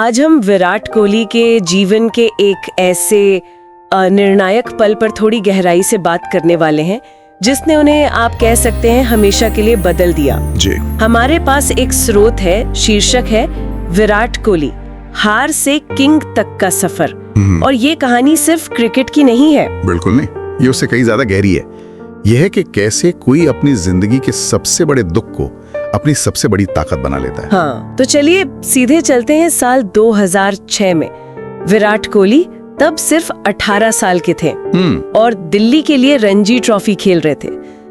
आज हम विराट कोहली के जीवन के एक ऐसे निर्णायक पल पर थोड़ी गहराई से बात करने वाले हैं जिसने उन्हें आप कह सकते हैं हमेशा के लिए बदल दिया। जी। हमारे पास एक स्रोत है, शीर्षक है विराट कोहली, हार से किंग तक का सफर। और ये कहानी सिर्फ क्रिकेट की नहीं है। बिल्कुल नहीं, ये उससे कहीं ज्यादा गहरी है। यह है कि कैसे कोई अपनी जिंदगी के सबसे बड़े दुख को अपनी सबसे बड़ी ताकत बना लेता है। हाँ, तो चलिए सीधे चलते हैं साल 2006 में। विराट कोहली तब सिर्फ 18 साल के थे और दिल्ली के लिए रणजी ट्रॉफी खेल रहे थे।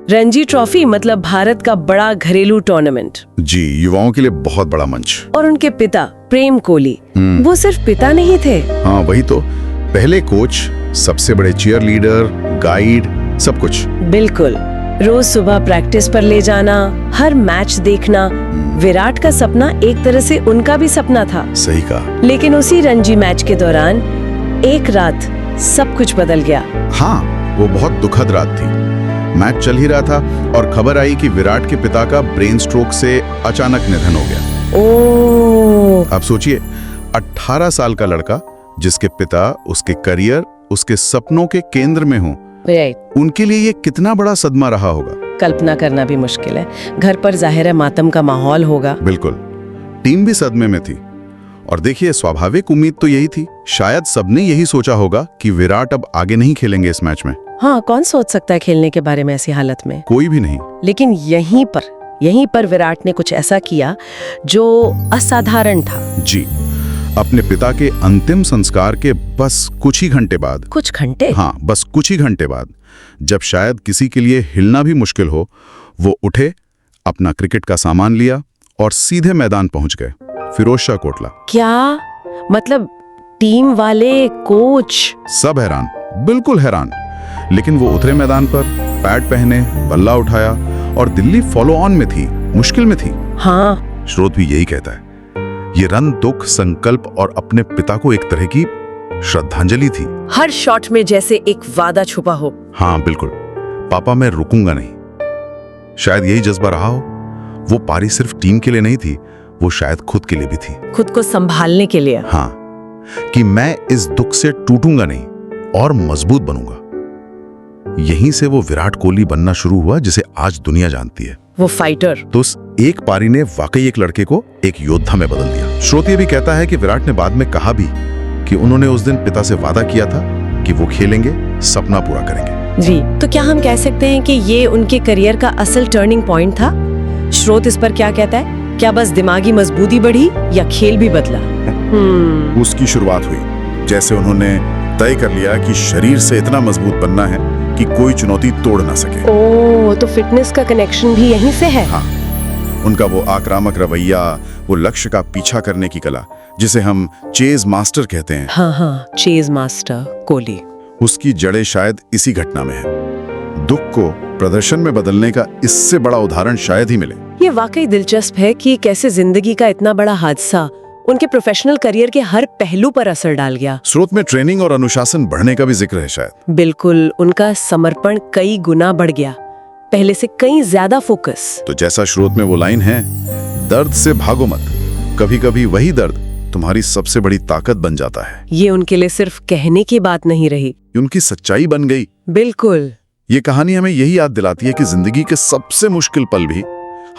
रणजी ट्रॉफी मतलब भारत का बड़ा घरेलू टूर्नामेंट। जी, युवाओं के लिए बहुत बड़ा मंच। और उनके पिता प्रेम कोहली, वो सिर्फ पिता नहीं थे। हाँ वही तो, पहले कोच, सबसे बड़े चीयर लीडर, गाइड, सब कुछ। बिल्कुल, रोज सुबह प्रैक्टिस पर ले जाना, हर मैच देखना। विराट का सपना एक तरह से उनका भी सपना था। सही कहा। लेकिन उसी रणजी मैच के दौरान एक रात सब कुछ बदल गया। हाँ, वो बहुत दुखद रात थी। मैच चल ही रहा था और खबर आई कि विराट के पिता का ब्रेन स्ट्रोक से अचानक निधन हो गया। ओह! आप सोचिए, 18 साल का लड़का जिसके पिता उसके करियर, उसके सपनों के केंद्र में हो, उनके लिए ये कितना बड़ा सदमा रहा होगा। कल्पना करना भी मुश्किल है। घर पर जाहिर है मातम का माहौल होगा। बिल्कुल, टीम भी सदमे में थी। और देखिए, स्वाभाविक उम्मीद तो यही थी, शायद सबने यही सोचा होगा कि विराट अब आगे नहीं खेलेंगे इस मैच में। हाँ, कौन सोच सकता है खेलने के बारे में ऐसी हालत में? कोई भी नहीं। लेकिन यहीं पर विराट ने कुछ ऐसा किया जो असाधारण था। जी, अपने पिता के अंतिम संस्कार के बस कुछ ही घंटे बाद, कुछ घंटे? हाँ, बस कुछ ही घंटे बाद, जब शायद किसी के लिए हिलना भी मुश्किल हो, वो उठे, अपना क्रिकेट का सामान लिया और सीधे मैदान पहुंच गए, फिरोजशाह कोटला। क्या मतलब, टीम वाले, कोच सब हैरान, बिल्कुल हैरान। लेकिन वो उतरे मैदान पर, पैड पहने, बल्ला उठाया और दिल्ली फॉलो ऑन में थी, मुश्किल में थी। हाँ, स्रोत भी यही कहता है। ये रन दुख, संकल्प और अपने पिता को एक तरह की श्रद्धांजलि थी। हर शॉट में जैसे एक वादा छुपा हो। हाँ बिल्कुल, पापा मैं रुकूंगा नहीं। शायद यही जज्बा रहा हो। वो पारी सिर्फ टीम के लिए नहीं थी, वो शायद खुद के लिए भी थी। खुद को संभालने के लिए। हाँ, कि मैं इस दुख से टूटूंगा नहीं और मजबूत बनूंगा। यहीं से वो विराट कोहली बनना शुरू हुआ जिसे आज दुनिया जानती है। वो फाइटर। तो उस एक पारी ने वाकई एक लड़के को एक योद्धा में बदल दिया। श्रोत ये भी कहता है कि विराट ने बाद में कहा भी कि उन्होंने उस दिन पिता से वादा किया था कि वो खेलेंगे, सपना पूरा करेंगे। जी, तो क्या हम कह सकते हैं कि ये उनके करियर का असल टर्निंग पॉइंट था? श्रोत इस पर क्या कहता है? क्या बस दिमागी मजबूती बढ़ी या खेल भी बदला? उसकी शुरुआत हुई जैसे उन्होंने तय कर लिया कि शरीर से इतना मजबूत बनना है कि कोई चुनौती तोड़ ना सके। ओह, तो फिटनेस का कनेक्शन भी यहीं से है। हाँ, उनका वो आक्रामक रवैया, वो लक्ष्य का पीछा करने की कला जिसे हम चेज मास्टर कहते हैं। हाँ, चेज मास्टर कोहली। उसकी जड़ें शायद इसी घटना में है। दुख को प्रदर्शन में बदलने का इससे बड़ा उदाहरण शायद ही मिले। ये वाकई दिलचस्प है कि कैसे जिंदगी का इतना बड़ा हादसा उनके प्रोफेशनल करियर के हर पहलू पर असर डाल गया। स्रोत में ट्रेनिंग और अनुशासन बढ़ने का भी जिक्र है शायद। बिल्कुल, उनका समर्पण कई गुना बढ़ गया, पहले से कई ज्यादा फोकस। तो जैसा स्रोत में वो लाइन है, दर्द से भागो मत, कभी कभी वही दर्द तुम्हारी सबसे बड़ी ताकत बन जाता है। ये उनके लिए सिर्फ कहने की बात नहीं रही, उनकी सच्चाई बन गई। बिल्कुल। ये कहानी हमें यही याद दिलाती है कि जिंदगी के सबसे मुश्किल पल भी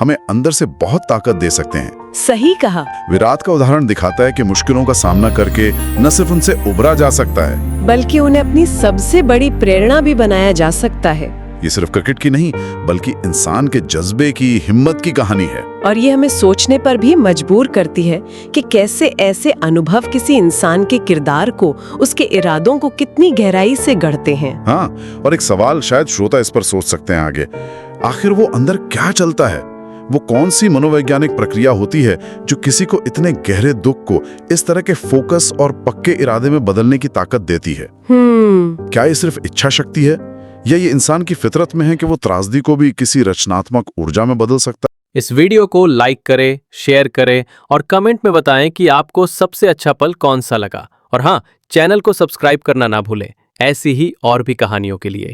हमें अंदर से बहुत ताकत दे सकते हैं। सही कहा। विराट का उदाहरण दिखाता है कि मुश्किलों का सामना करके न सिर्फ उनसे उबरा जा सकता है, बल्कि उन्हें अपनी सबसे बड़ी प्रेरणा भी बनाया जा सकता है। ये सिर्फ क्रिकेट की नहीं, बल्कि इंसान के जज्बे की, हिम्मत की कहानी है। और ये हमें सोचने पर भी मजबूर करती है कि कैसे ऐसे अनुभव किसी इंसान के किरदार को, उसके इरादों को कितनी गहराई से गढ़ते हैं। हाँ, और एक सवाल शायद श्रोता इस पर सोच सकते हैं आगे, आखिर वो अंदर क्या चलता है? वो कौन सी मनोवैज्ञानिक प्रक्रिया होती है जो किसी को इतने गहरे दुख को इस तरह के फोकस और पक्के इरादे में बदलने की ताकत देती है? क्या ये सिर्फ इच्छा शक्ति है या ये इंसान की फितरत में है कि वो त्रासदी को भी किसी रचनात्मक ऊर्जा में बदल सकता है? इस वीडियो को लाइक करें, शेयर करें और कमेंट में बताएं कि आपको सबसे अच्छा पल कौन सा लगा। और हाँ, चैनल को सब्सक्राइब करना ना भूलें ऐसी ही और भी कहानियों के लिए।